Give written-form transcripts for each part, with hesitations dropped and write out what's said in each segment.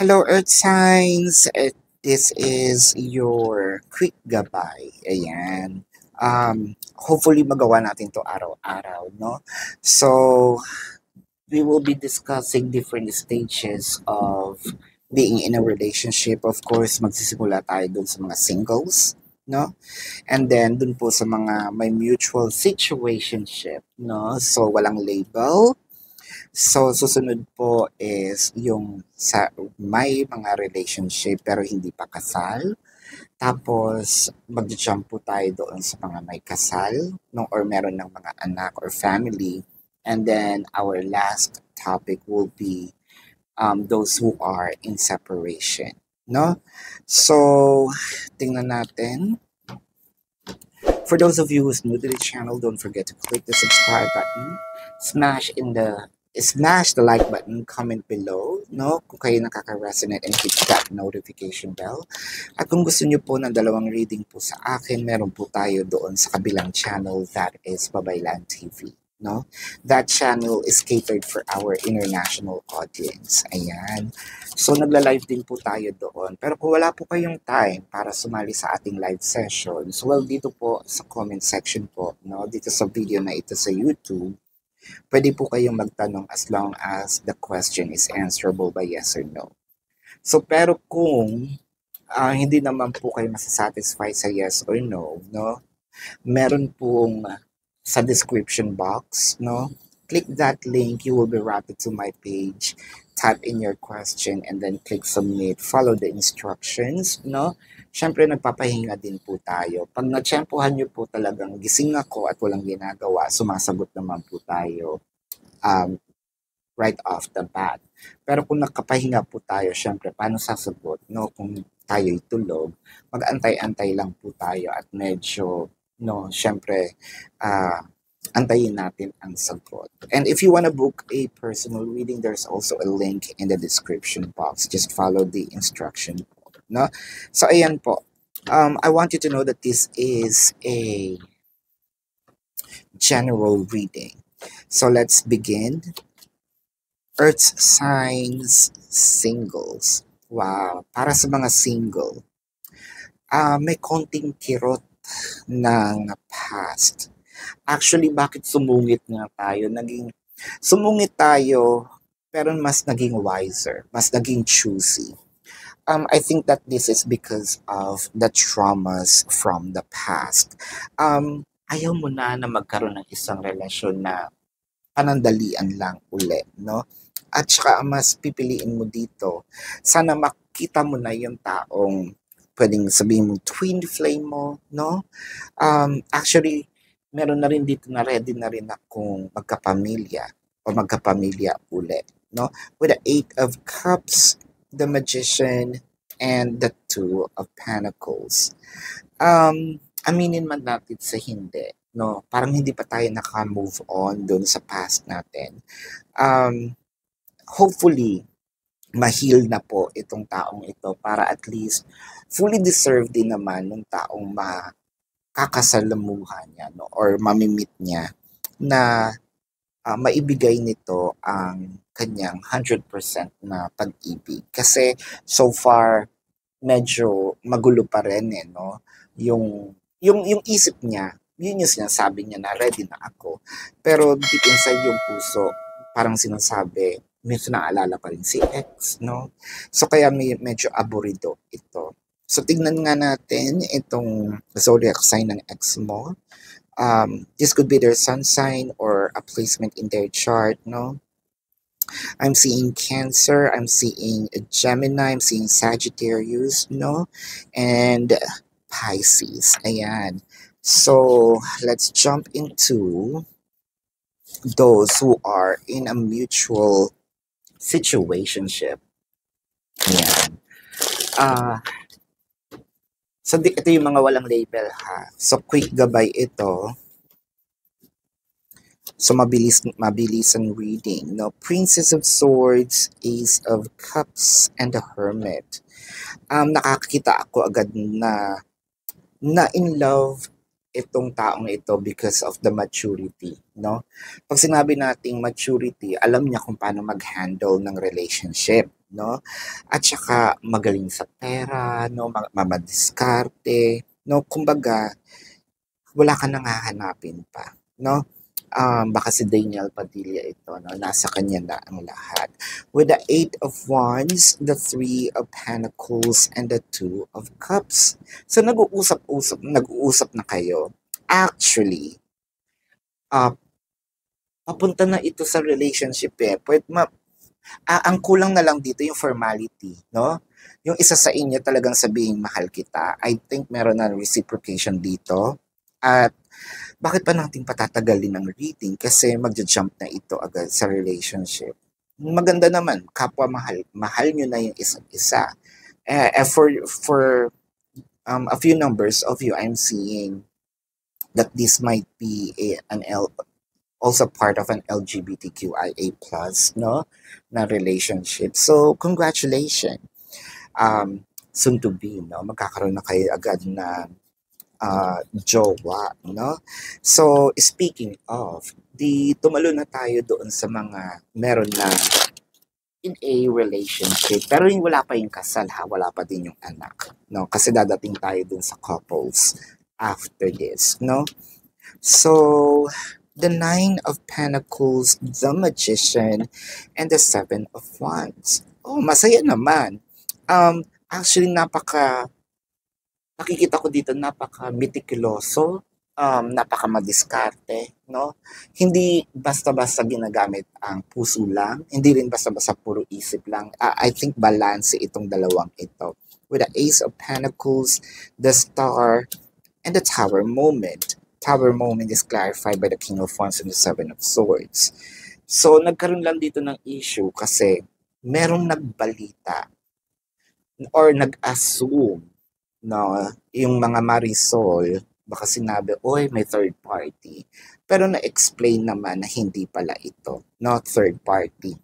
Hello, Earth Signs. This is your quick gabay. Ayan. Hopefully magawa natin to araw-araw, no? So, we will be discussing different stages of being in a relationship. Of course, magsisimula tayo dun sa mga singles, no? And then, dun po sa mga may mutual situationship, no? So, walang label. So, susunod po is yung sa may mga relationship pero hindi pa kasal. Tapos, mag-jump po tayo doon sa mga may kasal, no, or meron ng mga anak or family. And then, our last topic will be those who are in separation. No? So, tingnan natin. For those of you who's new to the channel, don't forget to click the subscribe button, smash the like button, comment below, no? Kung kayo nakaka-resonate, and hit that notification bell. At kung gusto niyo po ng dalawang reading po sa akin, meron po tayo doon sa kabilang channel, that is Babaylan TV. No? That channel is catered for our international audience. Ayan. So, nagla-live din po tayo doon. Pero kung wala po kayong time para sumali sa ating live sessions, well, dito po sa comment section po, no? Dito sa video na ito sa YouTube, pwede po kayong magtanong as long as the question is answerable by yes or no. So, pero kung hindi naman po kayo masasatisfy sa yes or no, no? Meron pong sa description box, no? Click that link, you will be routed to my page. Type in your question and then click submit. Follow the instructions, no? Siyempre, nagpapahinga din po tayo. Pag natsyempohan nyo po talagang gising ako at walang ginagawa, sumasagot naman po tayo right off the bat. Pero kung nakapahinga po tayo, siyempre, paano sasagot, no? Kung tayo'y tulog, mag-antay-antay lang po tayo at medyo no, syempre, antayin natin ang sagot. And if you want to book a personal reading, there's also a link in the description box. Just follow the instruction po, no? So, ayan po. I want you to know that this is a general reading. So, let's begin. Earth signs, singles. Wow, para sa mga single. May konting kirot ng past. Actually, bakit sumungit nga tayo? Sumungit tayo, pero mas naging wiser, mas naging choosy. I think that this is because of the traumas from the past. Ayaw mo na magkaroon ng isang relasyon na panandalian lang uli, no? At saka mas pipiliin mo dito, sana makita mo na yung taong pwedeng sabihin mo twin flame mo, no? Actually, meron na rin dito na ready na rin akong magkapamilya o magkapamilya uli, no? With the 8 of Cups, the Magician, and the 2 of Pentacles. Aminin man natin sa hindi, no? Parang hindi pa tayo naka-move on dun sa past natin. Hopefully, ma-heal na po itong taong ito para at least fully deserved din naman ng taong makakasalamuhan niya, no? Or mamimit niya na maibigay nito ang kanyang 100% na pag-ibig. Kasi so far, medyo magulo pa rin no? Yung isip niya, yun yung sinasabi niya na ready na ako. Pero deep inside yung puso, parang sinasabi, medyo naalala pa rin si ex, no? So kaya medyo aburido ito. So tignan nga natin itong zodiac sign ng ex mo. This could be their sun sign or a placement in their chart, no? I'm seeing Cancer, I'm seeing Gemini, I'm seeing Sagittarius, no? And Pisces. Ayan. So, let's jump into those who are in a mutual situationship. Ayan. So, ito yung mga walang label, ha? So, quick gabay ito. So, mabilis ang reading. No? Princess of Swords, Ace of Cups, and the Hermit. Nakakita ako agad na in love itong taong ito because of the maturity, no? Pag sinabi nating maturity, alam niya kung paano mag-handle ng relationship, no? At saka magaling sa pera, no? Mamadiskarte, no? Kumbaga, wala ka nang hahanapin pa, no? Baka si Daniel Padilla ito, no? Nasa kanya na ang lahat. With the Eight of Wands, the Three of Pentacles, and the Two of Cups. So nag-uusap na kayo. Actually, uh, papunta na ito sa relationship eh. Ang kulang na lang dito yung formality, no? Yung isa sa inyo talagang sabihin mahal kita. I think meron na reciprocation dito. At bakit pa natin patatagalin ang reading? Kasi magja-jump na ito agad sa relationship. Maganda naman, kapwa mahal. Mahal nyo na yung isa't isa. For a few numbers of you, I'm seeing that this might be also part of an LGBTQIA plus, no, na relationship. So, congratulations. Soon to be, no, magkakaroon na kayo agad na jowa, no? So, speaking of, tumalo na tayo doon sa mga meron na in a relationship, pero yung wala pa yung kasal ha, wala pa din yung anak, no? Kasi dadating tayo dun sa couples after this, no? So, the Nine of Pentacles, the Magician, and the Seven of Wands. Oh, masaya naman. Actually, nakikita ko dito, napaka-meticuloso, napaka-madiskarte, no? Hindi basta-basta ginagamit ang puso lang, hindi rin basta-basta puro isip lang. I think balance itong dalawang ito. With the Ace of Pentacles, the Star, and the Tower moment. Tower moment is clarified by the King of Wands and the Seven of Swords. So, nagkaroon lang dito ng issue kasi merong nagbalita or nag-assume na yung mga Marisol, baka sinabi, oy, may third party. Pero na-explain naman na hindi pala ito, not third party.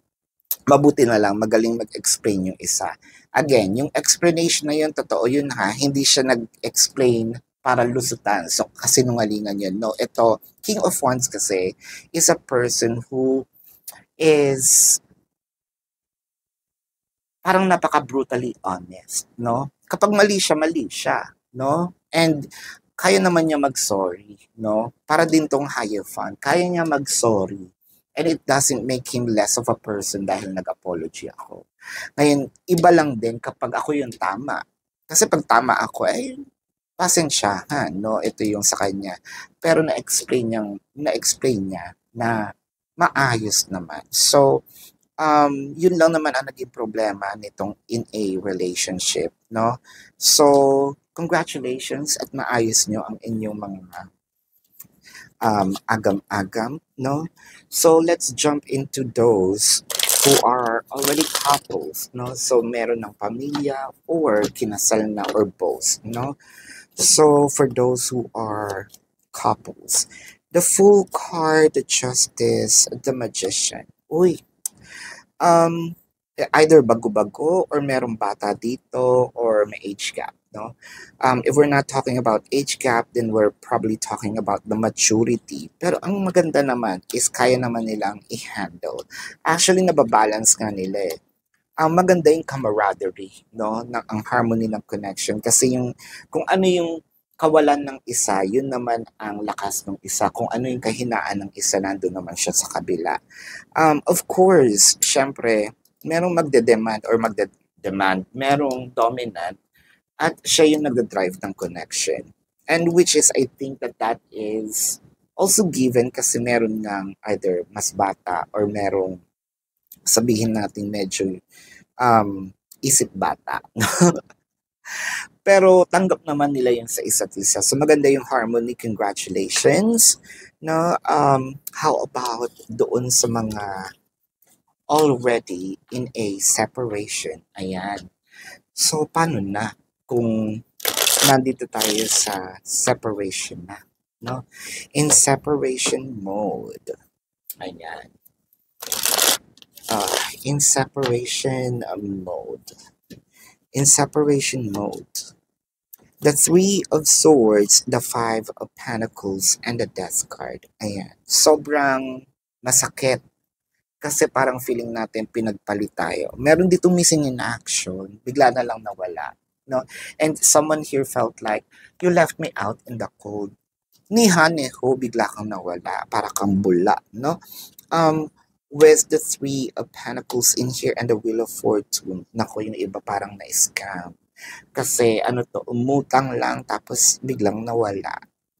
Mabuti na lang, magaling mag-explain yung isa. Again, yung explanation na yun, totoo yun ha, hindi siya nag-explain para lusutan. So, kasinungalingan yun. No, ito, King of Wands kasi is a person who is parang napaka-brutally honest, no? Kapag mali siya, no? And kaya naman niya mag-sorry, no? Para din tong Hierophant, kaya niya mag-sorry. And it doesn't make him less of a person dahil nag-apology ako. Ngayon, iba lang din kapag ako yung tama. Kasi pag tama ako, pasensyahan, no? Ito yung sa kanya. Pero na-explain niya na maayos naman. So, yun lang naman ang naging problema nitong in a relationship, no? So, congratulations at maayos nyo ang inyong mga agam-agam, no? So, let's jump into those who are already couples, no? So, meron ng pamilya or kinasal na or both, no? So, for those who are couples, the Fool card, the Justice, the Magician. Uy, either bago-bago or merong bata dito or may age gap, no? If we're not talking about age gap, then we're probably talking about the maturity. Pero ang maganda naman is kaya naman nilang i-handle. Actually, nababalance nga nila eh. Maganda yung camaraderie, no? Ang harmony ng connection. Kasi kung ano yung kawalan ng isa, yun naman ang lakas ng isa. Kung ano yung kahinaan ng isa, nandun naman siya sa kabila. Of course, syempre, merong magde-demand, merong dominant, at siya yung nagde-drive ng connection. And which is, I think that is also given kasi meron ng either mas bata or merong sabihin natin medyo isip bata. Pero tanggap naman nila yun sa isa't isa. So maganda yung harmony. Congratulations. No? How about doon sa mga already in a separation? Ayan. So paano na kung nandito tayo sa separation na? No? In separation mode. Ayan. In separation mode. In separation mode. The Three of Swords, the Five of Pentacles, and the Death card. Ayan. Sobrang masakit Kasi parang feeling natin pinagpalit tayo. Meron ditong missing in action, bigla na lang nawala. No? And someone here felt like, you left me out in the cold. Ni ho, bigla kang nawala, para kang bula, no? With the Three of Pentacles in here and the Wheel of Fortune, nako, yung iba parang na-scam. Kasi ano to, umutang lang tapos biglang nawala.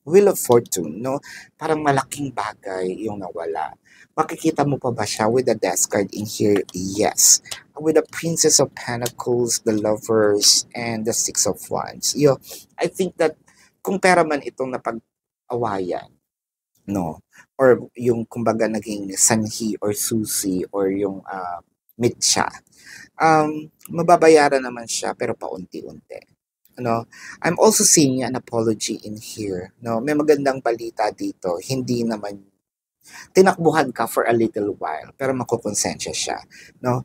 Wheel of Fortune, no? Parang malaking bagay yung nawala. Makikita mo pa ba siya with the Death card in here? Yes. With the Princess of Pentacles, the Lovers, and the Six of Wands. I think that kung pera man itong napag-awayan, no? Or yung kumbaga naging sanhi or susi or yung mitsa, mababayaran naman siya pero paunti-unti. No? I'm also seeing an apology in here. No? May magandang balita dito. Hindi naman tinakbuhan ka for a little while pero makukonsensya siya. No?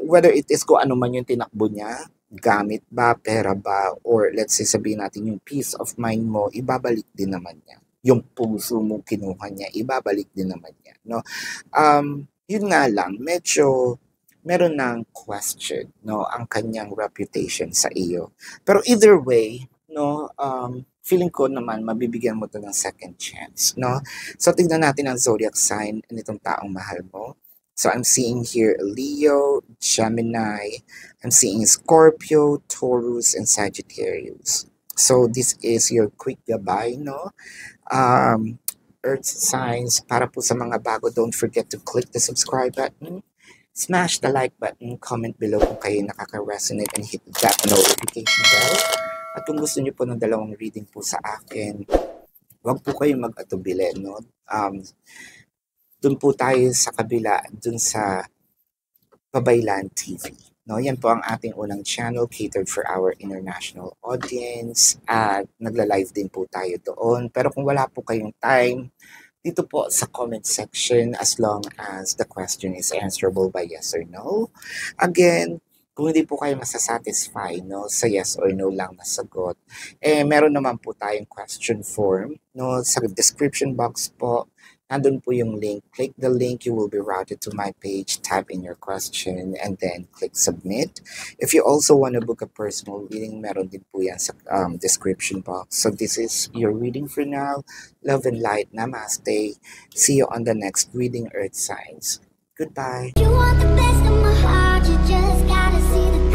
Whether it is kung ano man yung tinakbo niya, gamit ba, pera ba, or let's say sabihin natin yung peace of mind mo, ibabalik din naman niya. Yung puso mo kinuha niya, ibabalik din naman niya. No? Yun nga lang, medyo meron ng question, no, ang kanyang reputation sa iyo. Pero either way, no, feeling ko naman mabibigyan mo to ng second chance, no? So tingnan natin ang zodiac sign nitong taong mahal mo. So I'm seeing here Leo, Gemini, I'm seeing Scorpio, Taurus, and Sagittarius. So this is your quick goodbye, no? Earth signs, para po sa mga bago, don't forget to click the subscribe button, smash the like button, comment below kung kayo nakaka-resonate, and hit that notification bell. At kung gusto niyo po ng dalawang reading po sa akin, huwag po kayong mag-atubili, no? Dun po tayo sa kabila, dun sa Babaylan TV. No, yan po ang ating unang channel catered for our international audience at nagla-live din po tayo doon. Pero kung wala po kayong time, dito po sa comment section, as long as the question is answerable by yes or no. Again, kung hindi po kayo masasatisfy, no, sa yes or no lang na sagot, meron naman po tayong question form, no, sa description box po. Nandun po yung link. Click the link, you will be routed to my page, type in your question, and then click submit. If you also want to book a personal reading, meron din po yan sa description box. So this is your reading for now. Love and light. Namaste. See you on the next reading, Earth Signs. Goodbye. You want the best of my heart, you just gotta see the